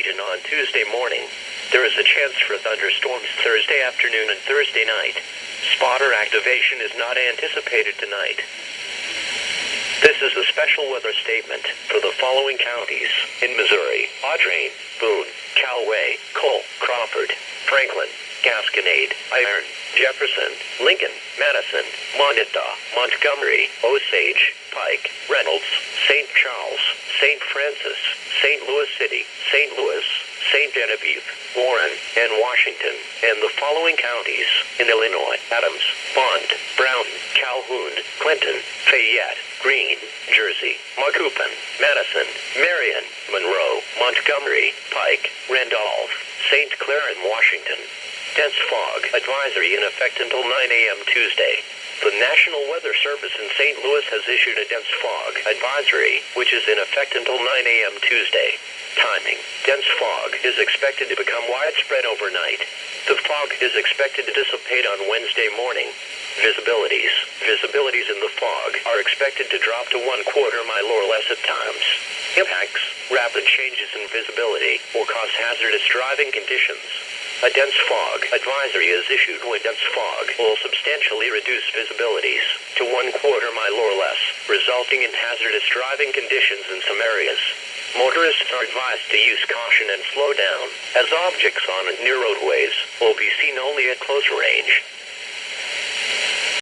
region on Tuesday morning. There is a chance for thunderstorms Thursday afternoon and Thursday night. Spotter activation is not anticipated tonight. This is a special weather statement for the following counties in Missouri: Audrain, Boone, Callaway, Cole, Crawford, Franklin, Gasconade, Iron, Jefferson, Lincoln, Madison, Monadnock, Montgomery, Osage, Pike, Reynolds, St. Charles, St. Francis, St. Louis City, St. Louis, St. Genevieve, Warren, and Washington, and the following counties in Illinois: Adams, Bond, Brown, Calhoun, Clinton, Fayette, Greene, Jersey, Macoupin, Madison, Marion, Monroe, Montgomery, Pike, Randolph, St. Clair, and Washington. Dense fog advisory in effect until 9 a.m. Tuesday. The National Weather Service in St. Louis has issued a dense fog advisory, which is in effect until 9 a.m. Tuesday. Timing: dense fog is expected to become widespread overnight. The fog is expected to dissipate on Wednesday morning. Visibilities in the fog are expected to drop to 1/4 mile or less at times. Impacts: rapid changes in visibility will cause hazardous driving conditions. A dense fog advisory is issued when dense fog will substantially reduce visibilities to 1/4 mile or less, resulting in hazardous driving conditions in some areas. Motorists are advised to use caution and slow down, as objects on near roadways will be seen only at close range.